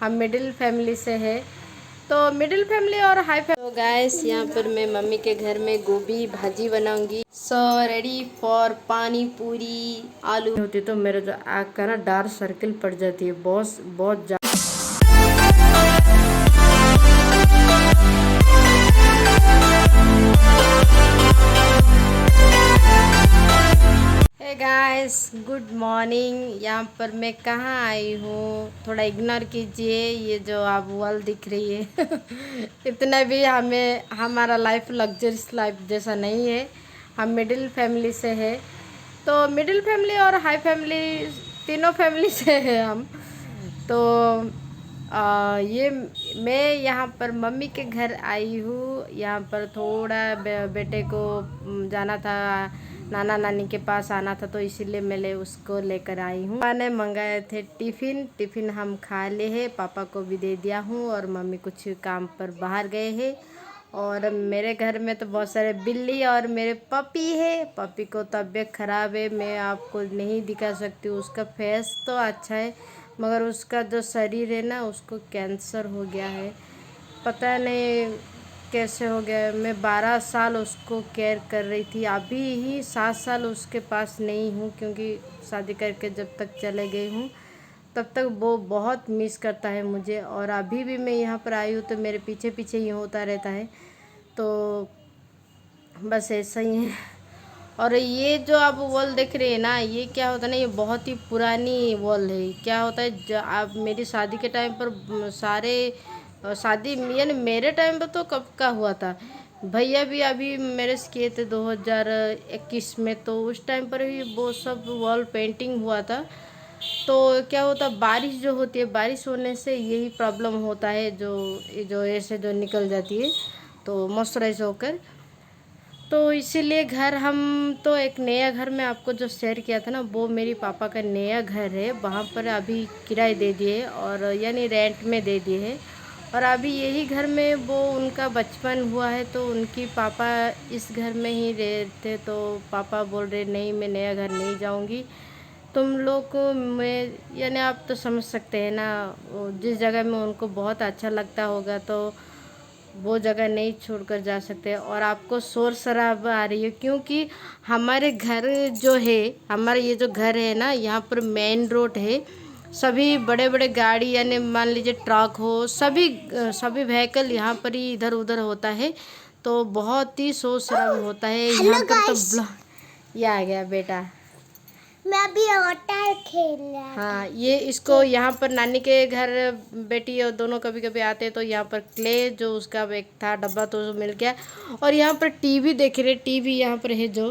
हम middle family से है, तो मिडिल फैमिली और हाई फैमिली। तो गाइस यहाँ पर मैं मम्मी के घर में गोभी भाजी बनाऊंगी। सो रेडी फॉर पानी पूरी आलू होती तो मेरा जो आँख का ना डार्क सर्किल पड़ जाती है बहुत ज़्यादा। Guys good morning. यहाँ पर मैं कहाँ आई हूँ, थोड़ा इग्नोर कीजिए, ये जो आप वॉल दिख रही है इतना भी हमारा लाइफ लग्जरियस लाइफ जैसा नहीं है। हम मिडिल फैमिली से है, तो मिडिल फैमिली और हाई फैमिली तीनों फैमिली से है हम। तो ये मैं यहाँ पर मम्मी के घर आई हूँ। यहाँ पर थोड़ा बेटे को जाना था, नाना नानी के पास आना था, तो इसीलिए मैं उसको लेकर आई हूँ। पापा ने मंगाए थे टिफ़िन हम खा ले हैं, पापा को भी दे दिया हूँ और मम्मी कुछ काम पर बाहर गए हैं। और मेरे घर में तो बहुत सारे बिल्ली और मेरे पपी है। पपी को तबीयत ख़राब है, मैं आपको नहीं दिखा सकती। उसका फेस तो अच्छा है मगर उसका जो शरीर है ना, उसको कैंसर हो गया है, पता नहीं कैसे हो गया। मैं 12 साल उसको केयर कर रही थी, अभी ही 7 साल उसके पास नहीं हूँ, क्योंकि शादी करके जब तक चले गई हूँ तब तक वो बहुत मिस करता है मुझे। और अभी भी मैं यहाँ पर आई हूँ तो मेरे पीछे पीछे ही होता रहता है, तो बस ऐसा ही है। और ये जो आप वॉल देख रहे हैं ना, ये क्या होता है ना, ये बहुत ही पुरानी वॉल है। क्या होता है, आप मेरी शादी के टाइम पर सारे शादी यानी मेरे टाइम पर तो कब का हुआ था, भैया भी अभी मेरे से किए थे 2021 में, तो उस टाइम पर ही वो सब वॉल पेंटिंग हुआ था। तो क्या होता, बारिश जो होती है, बारिश होने से यही प्रॉब्लम होता है, जो ऐसे जो निकल जाती है तो मॉइस्चराइज होकर। तो इसीलिए घर हम तो एक नया घर में आपको जो शेयर किया था ना, वो मेरी पापा का नया घर है, वहाँ पर अभी किराए दे दिए और यानी रेंट में दे दिए है। और अभी यही घर में वो उनका बचपन हुआ है, तो उनकी पापा इस घर में ही रहते। तो पापा बोल रहे नहीं, मैं नया घर नहीं जाऊंगी, तुम लोग को मैं यानी आप तो समझ सकते हैं ना, जिस जगह में उनको बहुत अच्छा लगता होगा तो वो जगह नहीं छोड़कर जा सकते। और आपको शोर शराबा आ रही है, क्योंकि हमारे घर जो है, हमारा ये जो घर है ना, यहाँ पर मेन रोड है, सभी बड़े बड़े गाड़ी यानी मान लीजिए ट्रक हो, सभी व्हीकल यहाँ पर ही इधर उधर होता है, तो बहुत ही शोर शराबा होता है यहाँ पर। तो ये आ गया बेटा, मैं अभी वाटर खेल रहा। हाँ, ये इसको यहाँ पर नानी के घर बेटी और दोनों कभी कभी आते हैं, तो यहाँ पर क्ले जो उसका एक था डब्बा तो मिल गया। और यहाँ पर टीवी देख रहे, टीवी यहाँ पर है जो,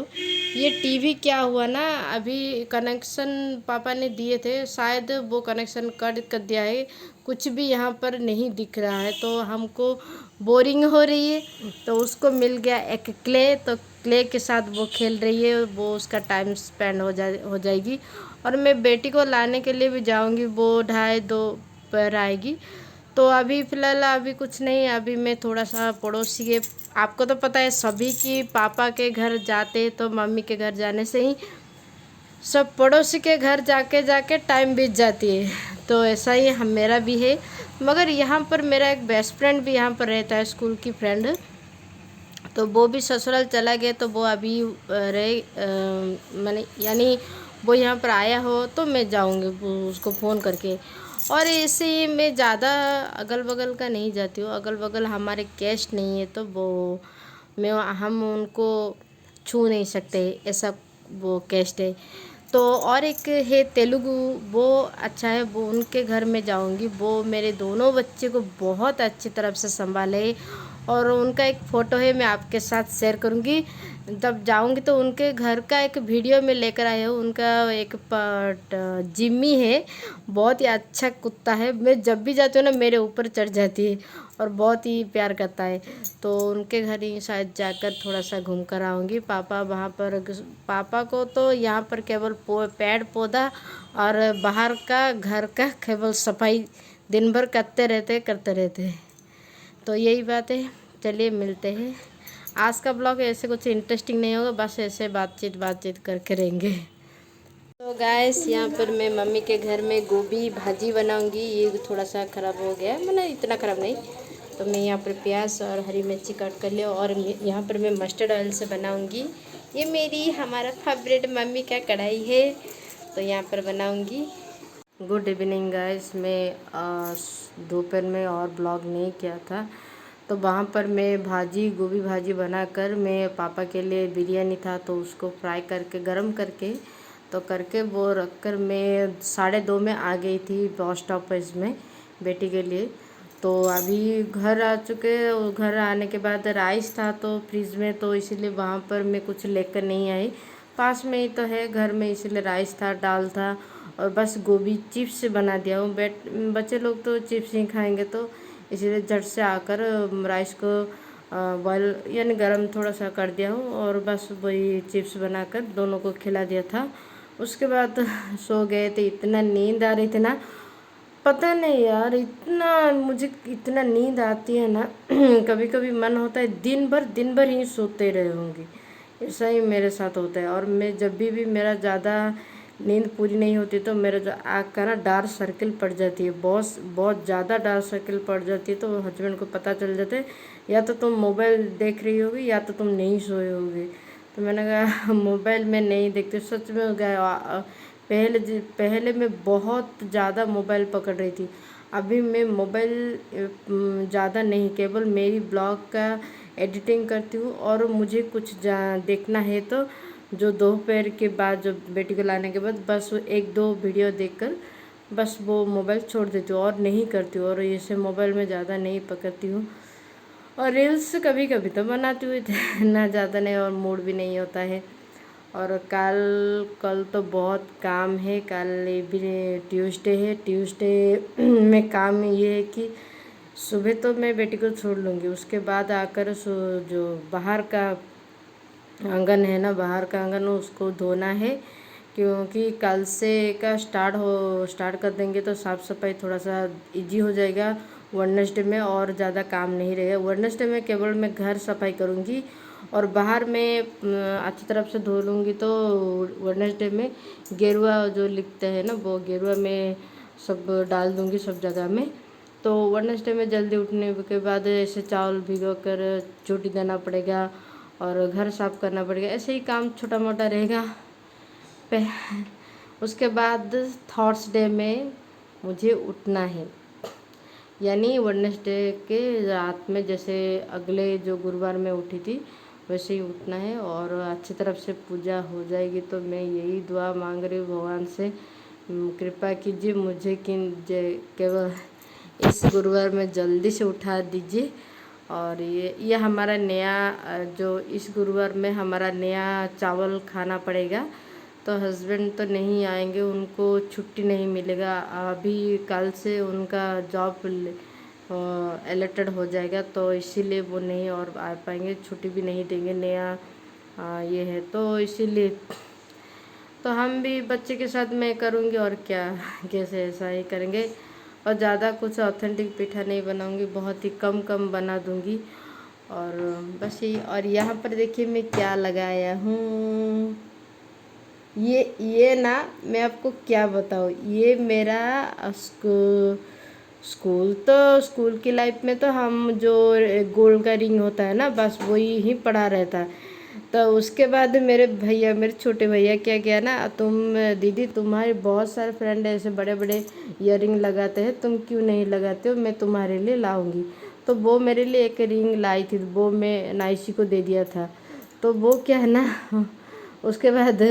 ये टीवी क्या हुआ ना, अभी कनेक्शन पापा ने दिए थे, शायद वो कनेक्शन कट कर दिया है, कुछ भी यहाँ पर नहीं दिख रहा है, तो हमको बोरिंग हो रही है। तो उसको मिल गया एक क्ले, तो क्ले के साथ वो खेल रही है, वो उसका टाइम स्पेंड हो जाएगी। और मैं बेटी को लाने के लिए भी जाऊंगी, वो 2:30 पर आएगी। तो अभी फ़िलहाल अभी कुछ नहीं, अभी मैं थोड़ा सा पड़ोसी के, आपको तो पता है सभी की पापा के घर जाते तो मम्मी के घर जाने से ही सब पड़ोसी के घर जाके टाइम बीत जाती है, तो ऐसा ही हम मेरा भी है। मगर यहाँ पर मेरा एक बेस्ट फ्रेंड भी यहाँ पर रहता है, स्कूल की फ्रेंड, तो वो भी ससुराल चला गया, तो वो अभी मैंने यानी वो यहाँ पर आया हो तो मैं जाऊँगी उसको फ़ोन करके। और ऐसे ही मैं ज़्यादा अगल बगल का नहीं जाती हूँ, अगल बगल हमारे गेस्ट नहीं है, तो वो हम उनको छू नहीं सकते, ऐसा वो गेस्ट है। तो और एक है तेलुगु, वो अच्छा है, वो उनके घर में जाऊंगी, वो मेरे दोनों बच्चे को बहुत अच्छी तरफ से संभाले। और उनका एक फ़ोटो है, मैं आपके साथ शेयर करूंगी जब जाऊंगी, तो उनके घर का एक वीडियो में लेकर आया हूँ। उनका एक जिम्मी है, बहुत ही अच्छा कुत्ता है, मैं जब भी जाती हूँ ना मेरे ऊपर चढ़ जाती है और बहुत ही प्यार करता है। तो उनके घर ही शायद जाकर थोड़ा सा घूम कर आऊँगी। पापा को तो यहाँ पर केवल पेड़ पौधा और बाहर का घर का केवल सफाई दिन भर करते रहते। तो यही बात है, चलिए मिलते हैं। आज का ब्लॉग ऐसे कुछ इंटरेस्टिंग नहीं होगा, बस ऐसे बातचीत करके रहेंगे। तो तो गाइस यहाँ पर मैं मम्मी के घर में गोभी भाजी बनाऊंगी। ये थोड़ा सा ख़राब हो गया है, मतलब इतना ख़राब नहीं। तो मैं यहाँ पर प्याज और हरी मिर्ची काट कर लिया और यहाँ पर मैं मस्टर्ड ऑयल से बनाऊंगी। ये मेरी हमारा फेवरेट मम्मी का कढ़ाई है, तो यहाँ पर बनाऊंगी। Good evening guys. मैं दोपहर में और ब्लॉग नहीं किया था, तो वहाँ पर मैं गोभी भाजी बनाकर मैं पापा के लिए बिरयानी था तो उसको फ्राई करके गरम करके वो रख कर मैं 2:30 में आ गई थी पोस्ट ऑफिस में बेटी के लिए। तो अभी घर आ चुके। घर आने के बाद राइस था तो फ्रिज में, तो इसीलिए वहाँ पर मैं कुछ लेकर नहीं आई। पास में ही तो है घर में, इसीलिए राइस था, दाल था और बस गोभी चिप्स बना दिया हूँ। बच्चे लोग तो चिप्स ही खाएंगे, तो इसीलिए झट से आकर राइस को बॉयल यानी गरम थोड़ा सा कर दिया हूँ और बस वही चिप्स बनाकर दोनों को खिला दिया था। उसके बाद सो गए थे। इतना नींद आ रही थी ना, पता नहीं यार, मुझे इतना नींद आती है ना कभी कभी मन होता है दिन भर ही सोते रहे होंगी। ऐसा ही मेरे साथ होता है। और मैं जब भी मेरा ज़्यादा नींद पूरी नहीं होती तो मेरा जो आँख का ना डार्क सर्किल पड़ जाती है, बहुत ज़्यादा डार्क सर्किल पड़ जाती है। तो हस्बैंड को पता चल जाता है, या तो तुम मोबाइल देख रही होगी या तो तुम नहीं सोए होगी। तो मैंने कहा मोबाइल में नहीं देखते, सच में हो गया। पहले मैं बहुत ज़्यादा मोबाइल पकड़ रही थी। अभी मैं मोबाइल ज़्यादा नहीं, केवल मेरी ब्लॉग का एडिटिंग करती हूँ और मुझे कुछ देखना है तो जो दोपहर के बाद, जो बेटी को लाने के बाद बस 1-2 वीडियो देखकर बस वो मोबाइल छोड़ देती हूँ और नहीं करती हूँ। और ऐसे मोबाइल में ज़्यादा नहीं पकड़ती हूँ। और रील्स कभी कभी तो बनाती हुई ना, ज़्यादा नहीं, और मूड भी नहीं होता है। और कल तो बहुत काम है। कल भी ट्यूसडे है। ट्यूसडे में काम ये है कि सुबह तो मैं बेटी को छोड़ लूँगी, उसके बाद आकर जो बाहर का आंगन है ना, बाहर का आंगन उसको धोना है, क्योंकि कल से का स्टार्ट कर देंगे तो साफ़ सफाई थोड़ा सा इजी हो जाएगा वेडनेसडे में, और ज़्यादा काम नहीं रहेगा। वेडनेसडे में केवल मैं घर सफाई करूँगी और बाहर में अच्छी तरफ से धो लूँगी। तो वेडनेसडे में गेरुआ जो लिखते हैं ना, वो गेरुआ में सब डाल दूँगी सब जगह में। तो वेडनेसडे में जल्दी उठने के बाद ऐसे चावल भिगो कर चोटी देना पड़ेगा और घर साफ करना पड़ेगा, ऐसे ही काम छोटा मोटा रहेगा। उसके बाद थर्सडे में मुझे उठना है, यानी वेडनेसडे के रात में, जैसे अगले जो गुरुवार में उठी थी वैसे ही उठना है और अच्छी तरफ से पूजा हो जाएगी। तो मैं यही दुआ मांग रही हूँ भगवान से, कृपा कीजिए मुझे कि केवल इस गुरुवार में जल्दी से उठा दीजिए। और ये हमारा नया जो इस गुरुवार में हमारा नया चावल खाना पड़ेगा। तो हस्बैंड तो नहीं आएंगे, उनको छुट्टी नहीं मिलेगा। अभी कल से उनका जॉब अलर्टेड हो जाएगा, तो इसीलिए वो नहीं और आ पाएंगे, छुट्टी भी नहीं देंगे। नया ये है, तो इसीलिए तो हम भी बच्चे के साथ मैं करूँगी और क्या, कैसे ऐसा ही करेंगे। और ज़्यादा कुछ ऑथेंटिक पीठा नहीं बनाऊँगी, बहुत ही कम बना दूँगी। और बस यही। और यहाँ पर देखिए मैं क्या लगाया हूँ। ये ना मैं आपको क्या बताऊँ, ये मेरा स्कूल की लाइफ में तो हम जो गोल्ड का रिंग होता है ना, बस वही ही पड़ा रहता है। तो उसके बाद मेरे छोटे भैया क्या किया ना, दीदी तुम्हारे बहुत सारे फ्रेंड ऐसे बड़े बड़े ईयरिंग लगाते हैं, तुम क्यों नहीं लगाते हो, मैं तुम्हारे लिए लाऊंगी। तो वो मेरे लिए एक रिंग लाई थी, वो मैं नाइसी को दे दिया था। तो वो क्या है ना उसके बाद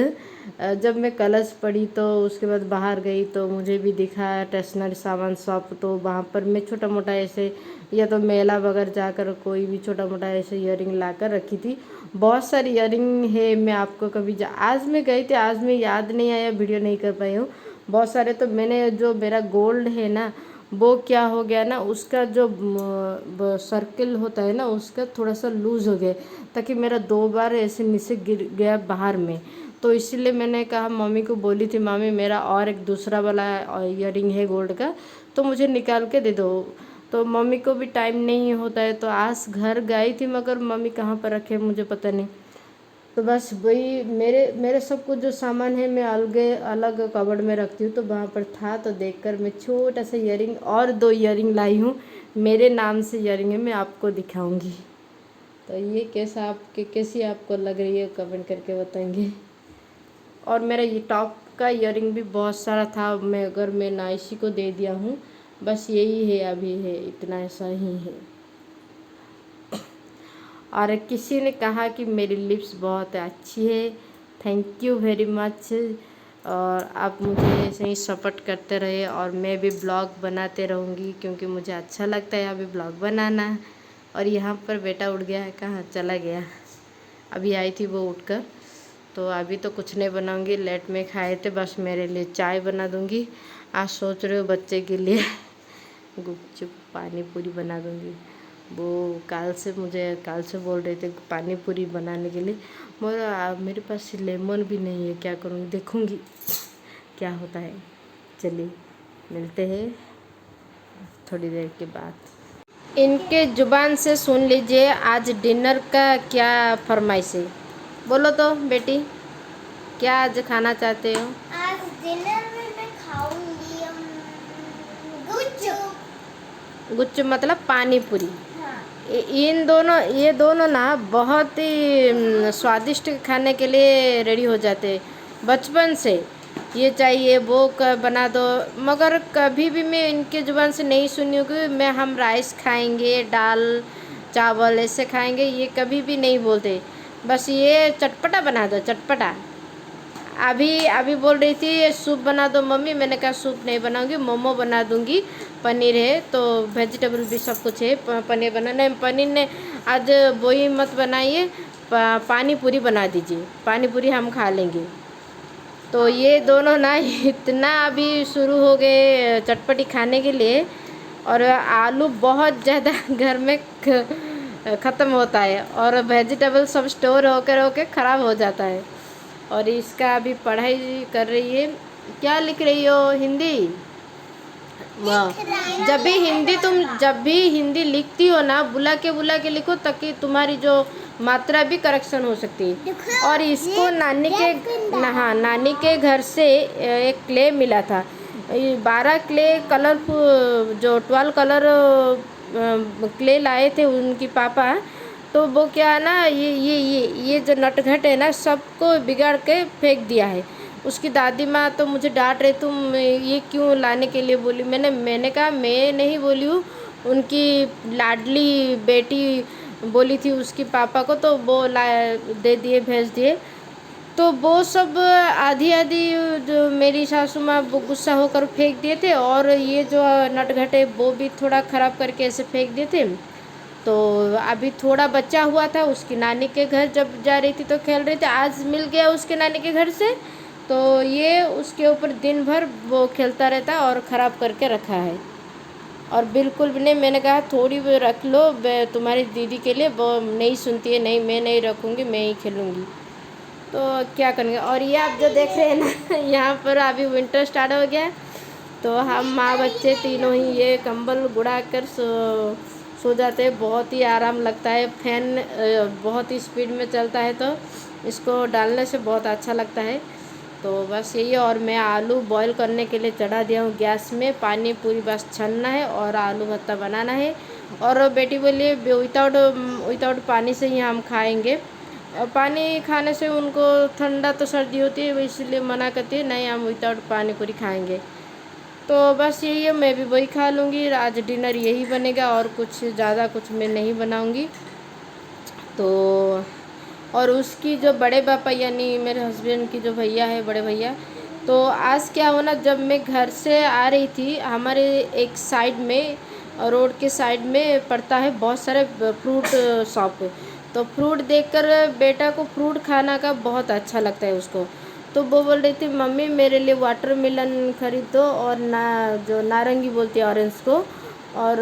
जब मैं कलश पड़ी तो उसके बाद बाहर गई तो मुझे भी दिखा स्टेशनरी सामान शॉप, तो वहाँ पर मैं छोटा मोटा ऐसे, या तो मेला वगैरह जाकर कोई भी छोटा मोटा ऐसे ईयरिंग ला कर रखी थी। बहुत सारी ईयरिंग है, मैं आपको आज मैं गई थी, आज मैं याद नहीं आया, वीडियो नहीं कर पाई हूँ। बहुत सारे तो मैंने, जो मेरा गोल्ड है ना वो क्या हो गया ना, उसका जो सर्किल होता है ना उसका थोड़ा सा लूज़ हो गया, ताकि मेरा 2 बार ऐसे नीचे गिर गया बाहर में। तो इसीलिए मैंने कहा, मम्मी को बोली थी, मम्मी मेरा और एक दूसरा वाला ईयरिंग है गोल्ड का, तो मुझे निकाल के दे दो। तो मम्मी को भी टाइम नहीं होता है, तो आज घर गई थी मगर मम्मी कहाँ पर रखे मुझे पता नहीं। तो बस वही मेरे मेरे सब कुछ जो सामान है मैं अलग अलग कबर्ड में रखती हूँ। तो वहाँ पर था तो देखकर मैं छोटा सा ईयरिंग और 2 ईयरिंग लाई हूँ। मेरे नाम से ईयरिंग है, मैं आपको दिखाऊंगी। तो ये कैसी आपको लग रही है कमेंट करके बताएंगे। और मेरा ये टॉप का ईयरिंग भी बहुत सारा था, मैं नाइसी को दे दिया हूँ। बस यही है, अभी है इतना, ऐसा ही है। और किसी ने कहा कि मेरी लिप्स बहुत अच्छी है, थैंक यू वेरी मच। और आप मुझे ऐसे ही सपोर्ट करते रहे और मैं भी ब्लॉग बनाते रहूँगी, क्योंकि मुझे अच्छा लगता है अभी ब्लॉग बनाना। और यहाँ पर बेटा उठ गया है, कहाँ चला गया? अभी आई थी वो उठकर। तो अभी तो कुछ नहीं बनाऊँगी, लेट में खाए थे, बस मेरे लिए चाय बना दूँगी। आज सोच रहे हो बच्चे के लिए गुपचुप पानी पूरी बना दूँगी। वो काल से बोल रहे थे पानी पूरी बनाने के लिए, मगर मेरे पास लेमन भी नहीं है, क्या करूँगी, देखूँगी क्या होता है। चलिए मिलते हैं थोड़ी देर के बाद। इनके ज़ुबान से सुन लीजिए आज डिनर का क्या फरमाइश है। बोलो तो बेटी, क्या आज खाना चाहते हो? आज डिनर में मैं खाऊंगी गुपचुप। गुच्चू मतलब पानी पूरी। हाँ। ये दोनों ना बहुत ही स्वादिष्ट खाने के लिए रेडी हो जाते हैं बचपन से। ये चाहिए वो बना दो, मगर कभी भी मैं इनके ज़ुबान से नहीं सुनी हूँ कि मैं हम राइस खाएंगे, दाल चावल ऐसे खाएंगे, ये कभी भी नहीं बोलते। बस ये चटपटा बना दो, चटपटा। अभी अभी बोल रही थी सूप बना दो मम्मी, मैंने कहा सूप नहीं बनाऊंगी, मोमो बना दूंगी। पनीर है तो वेजिटेबल भी सब कुछ है, पनीर बनाना है। पनीर ने आज वही मत बनाइए, पानी पूरी बना दीजिए, पानी पूरी हम खा लेंगे। तो ये दोनों ना इतना अभी शुरू हो गए चटपटी खाने के लिए। और आलू बहुत ज़्यादा घर में ख़त्म होता है और वेजिटेबल सब स्टोर होकर ख़राब हो जाता है। और इसका अभी पढ़ाई कर रही है। क्या लिख रही हो? हिंदी? वाह। जब भी हिंदी लिखती हो ना, बुला के लिखो, ताकि तुम्हारी जो मात्रा भी करेक्शन हो सकती है। और इसको नानी के घर से एक क्ले मिला था, 12 क्ले कलरफुल, जो 12 कलर क्ले लाए थे उनकी पापा। तो वो क्या है ना, ये जो नटखट है ना, सबको बिगाड़ के फेंक दिया है। उसकी दादी माँ तो मुझे डांट रही, तुम ये क्यों लाने के लिए बोली? मैंने कहा मैं नहीं बोली हूँ, उनकी लाडली बेटी बोली थी उसकी पापा को, तो वो दे दिए, भेज दिए। तो वो सब आधी आधी जो मेरी सासू माँ वो गुस्सा होकर फेंक दिए थे, और ये जो नटखट है वो भी थोड़ा ख़राब करके ऐसे फेंक दिए थे। तो अभी थोड़ा बचा हुआ था, उसकी नानी के घर जब जा रही थी तो खेल रही थी, आज मिल गया उसके नानी के घर से, तो ये उसके ऊपर दिन भर वो खेलता रहता और ख़राब करके रखा है। और बिल्कुल भी नहीं, मैंने कहा थोड़ी भी रख लो तुम्हारी दीदी के लिए, वो नहीं सुनती है, नहीं मैं नहीं रखूँगी, मैं ही खेलूँगी। तो क्या करेंगे। और ये आप जो देख रहे हैं ना यहाँ पर अभी विंटर स्टार्ट हो गया है, तो हम माँ बच्चे तीनों ही ये कंबल गुड़ा कर सो जाते हैं। बहुत ही आराम लगता है। फैन बहुत ही स्पीड में चलता है, तो इसको डालने से बहुत अच्छा लगता है। तो बस यही है। और मैं आलू बॉईल करने के लिए चढ़ा दिया हूँ गैस में, पानी पूरी बस छनना है और आलू भत्ता बनाना है। और बेटी बोलिए विदाउट पानी से ही हम खाएंगे, और पानी खाने से उनको ठंडा तो सर्दी होती है, इसलिए मना करती है, नहीं हम विदाउट पानी पूरी खाएंगे। तो बस यही है, मैं भी वही खा लूँगी। आज डिनर यही बनेगा और कुछ ज़्यादा कुछ मैं नहीं बनाऊँगी। तो और उसकी जो बड़े पापा यानी मेरे हस्बैंड की जो भैया है, बड़े भैया, तो आज क्या हुआ, जब मैं घर से आ रही थी, हमारे एक साइड में रोड के साइड में पड़ता है बहुत सारे फ्रूट शॉप। तो फ्रूट देखकर बेटा को फ्रूट खाना का बहुत अच्छा लगता है उसको। तो वो बोल रही थी मम्मी मेरे लिए वाटरमेलन खरीद दो, और जो नारंगी बोलती है ऑरेंज को, और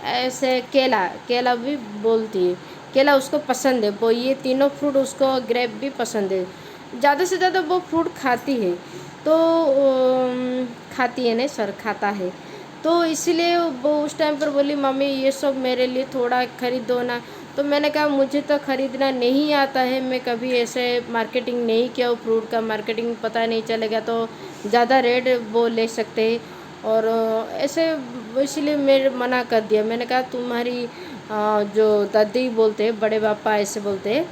ऐसे केला भी बोलती है, केला उसको पसंद है। वो ये तीनों फ्रूट उसको, ग्रेप भी पसंद है। ज़्यादा से ज़्यादा वो फ्रूट खाती है, तो खाती है नहीं सर, खाता है। तो इसीलिए वो उस टाइम पर बोली मम्मी ये सब मेरे लिए थोड़ा खरीद दो ना। तो मैंने कहा मुझे तो ख़रीदना नहीं आता है, मैं कभी ऐसे मार्केटिंग नहीं किया, फ्रूट का मार्केटिंग पता नहीं चलेगा तो ज़्यादा रेट वो ले सकते हैं। और ऐसे इसलिए मैं मना कर दिया। मैंने कहा तुम्हारी जो दादी बोलते हैं, बड़े पापा ऐसे बोलते हैं,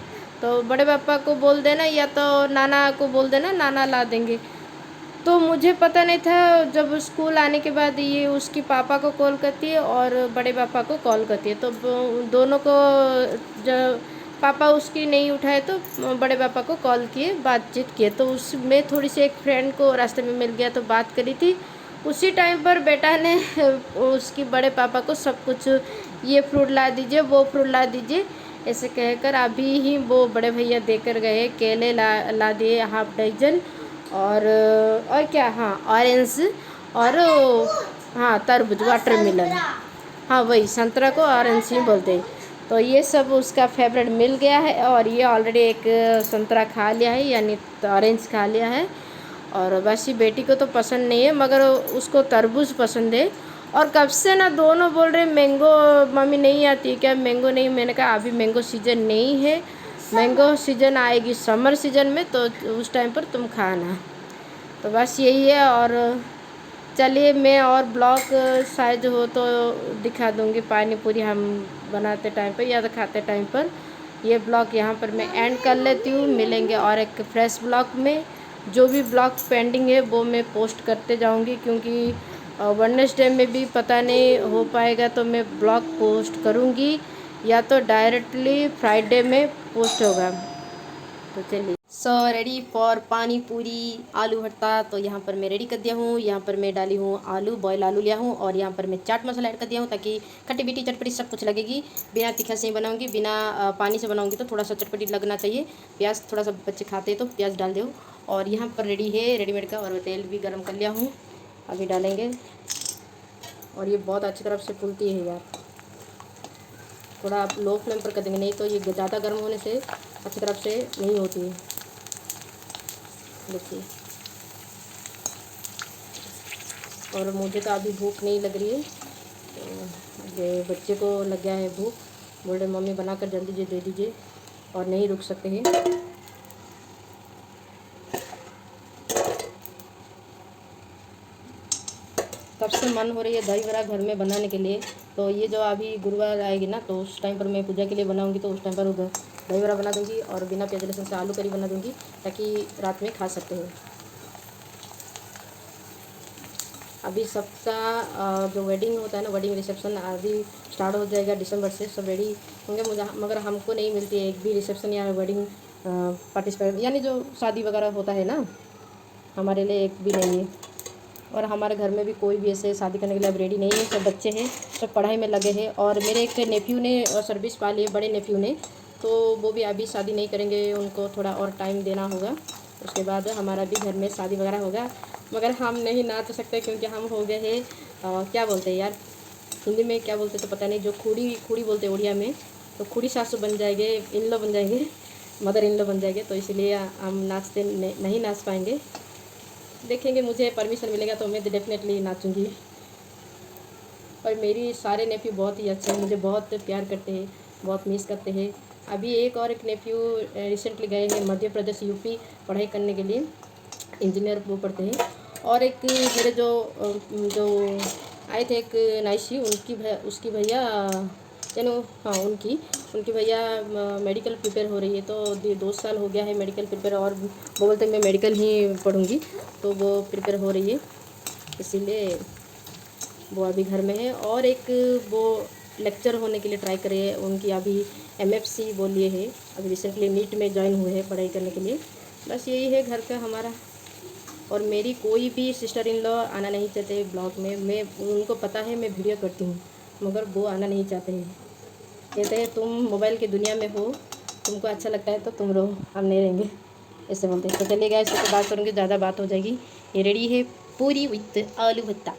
तो बड़े पापा को बोल देना या तो नाना को बोल देना, नाना ला देंगे। तो मुझे पता नहीं था, जब स्कूल आने के बाद ये उसकी पापा को कॉल करती है और बड़े पापा को कॉल करती है, तो दोनों को जब पापा उसकी नहीं उठाए तो बड़े पापा को कॉल किए, बातचीत किए। तो उसमें थोड़ी सी एक फ्रेंड को रास्ते में मिल गया तो बात करी थी। उसी टाइम पर बेटा ने उसकी बड़े पापा को सब कुछ, ये फ्रूट ला दीजिए, वो फ्रूट ला दीजिए, ऐसे कहकर अभी ही वो बड़े भैया देकर गए। केले ला दिए हाफ डजन, और क्या, हाँ ऑरेंज, और हाँ तरबूज, वाटरमेलन, हाँ वही संतरा को ऑरेंज ही बोलते हैं। तो ये सब उसका फेवरेट मिल गया है, और ये ऑलरेडी एक संतरा खा लिया है, यानी ऑरेंज खा लिया है। और बस ये बेटी को तो पसंद नहीं है, मगर उसको तरबूज पसंद है। और कब से ना दोनों बोल रहे मैंगो मम्मी नहीं आती क्या, मैंगो नहीं। मैंने कहा अभी मैंगो सीजन नहीं है, मैंगो सीजन आएगी समर सीजन में, तो उस टाइम पर तुम खाना। तो बस यही है। और चलिए मैं और ब्लॉग शायद हो तो दिखा दूँगी, पानी पूरी हम बनाते टाइम पर या तो खाते टाइम पर। ये ब्लॉग यहाँ पर मैं एंड कर लेती हूँ। मिलेंगे और एक फ्रेश ब्लॉग में। जो भी ब्लॉग पेंडिंग है वो मैं पोस्ट करते जाऊँगी, क्योंकि वेडनेसडे में भी पता नहीं हो पाएगा तो मैं ब्लॉग पोस्ट करूँगी, या तो डायरेक्टली फ्राइडे में पोस्ट होगा। तो चलिए, सो रेडी फॉर पानी पूरी आलू भरता। तो यहाँ पर मैं रेडी कर दिया हूँ। यहाँ पर मैं डाली हूँ आलू, बॉयल आलू लिया हूँ, और यहाँ पर मैं चाट मसाला ऐड कर दिया हूँ, ताकि खट्टी मीठी चटपटी सब कुछ लगेगी। बिना तीखा से ही बनाऊँगी, बिना पानी से बनाऊँगी तो थोड़ा सा चटपटी लगना चाहिए। प्याज थोड़ा सा बच्चे खाते हैं तो प्याज डाल दो। और यहाँ पर रेडी है रेडीमेड का, और तेल भी गर्म कर लिया हूँ, अभी डालेंगे। और ये बहुत अच्छी तरफ से फूलती है यार, थोड़ा आप लो फ्लेम पर कर देंगे, नहीं तो ये ज़्यादा गर्म होने से अच्छी तरफ से नहीं होती है। देखिए, और मुझे तो अभी भूख नहीं लग रही है, तो ये बच्चे को लग गया है भूख, बोल रहे मम्मी बनाकर जल्दी दे दीजिए, और नहीं रुक सकते हैं। कब से मन हो रही है दही बड़ा घर में बनाने के लिए। तो ये जो अभी गुरुवार आएगी ना, तो उस टाइम पर मैं पूजा के लिए बनाऊंगी, तो उस टाइम पर उधर दही बड़ा बना दूंगी, और बिना प्याज लहसुन से आलू करी बना दूंगी, ताकि रात में खा सकते हैं। अभी सबका जो वेडिंग होता है ना, वेडिंग रिसेप्शन अभी स्टार्ट हो जाएगा दिसंबर से, सब रेडी होंगे मुझे, मगर हमको नहीं मिलती है एक भी रिसेप्शन या वेडिंग पार्टिसिपेट, यानी जो शादी वगैरह होता है ना, हमारे लिए एक भी नहीं है। और हमारे घर में भी कोई भी ऐसे शादी करने के लिए अब रेडी नहीं है, सब बच्चे हैं, सब पढ़ाई में लगे हैं। और मेरे एक नेफ्यू ने सर्विस पा ली है, बड़े नेफ्यू ने, तो वो भी अभी शादी नहीं करेंगे, उनको थोड़ा और टाइम देना होगा, उसके बाद हमारा भी घर में शादी वगैरह होगा। मगर हम नहीं नाच सकते, क्योंकि हम हो गए हैं क्या बोलते हैं यार, हिंदी में क्या बोलते तो पता नहीं, जो खूड़ी बोलते हैं उड़िया में, तो खूड़ी सासू बन जाएंगे, इन लो बन जाएंगे, मदर इन लो बन जाएंगे, तो इसलिए हम नाचते नहीं नाच पाएंगे। देखेंगे, मुझे परमिशन मिलेगा तो मैं डेफिनेटली नाचूंगी। और मेरी सारे नेफ्यू बहुत ही अच्छे हैं, मुझे बहुत प्यार करते हैं, बहुत मिस करते हैं। अभी एक और एक नेफ्यू रिसेंटली गए हैं मध्य प्रदेश यूपी पढ़ाई करने के लिए, इंजीनियर वो पढ़ते हैं। और एक मेरे जो आए थे एक नाइशी, उसकी भैया, यानी हाँ उनकी भैया मेडिकल प्रिपेयर हो रही है, तो 2 साल हो गया है मेडिकल प्रिपेयर, और वो बोलते मैं मेडिकल ही पढ़ूँगी, तो वो प्रिपेयर हो रही है, इसीलिए वो अभी घर में है। और एक वो लेक्चर होने के लिए ट्राई कर रही है, उनकी अभी MFC वो लिए है, अभी रिसेंटली नीट में ज्वाइन हुए हैं पढ़ाई करने के लिए। बस यही है घर का हमारा। और मेरी कोई भी सिस्टर इन लॉ आना नहीं चाहते ब्लॉग में, मैं उनको पता है मैं वीडियो करती हूँ, मगर वो आना नहीं चाहते हैं, कहते हैं तुम मोबाइल की दुनिया में हो, तुमको अच्छा लगता है तो तुम रहो, हम नहीं रहेंगे, ऐसे बोलते हैं। तो चलिए गाइस, इससे बात करूँगी ज़्यादा बात हो जाएगी। ये रेडी है पूरी विथ आलू भत्ता।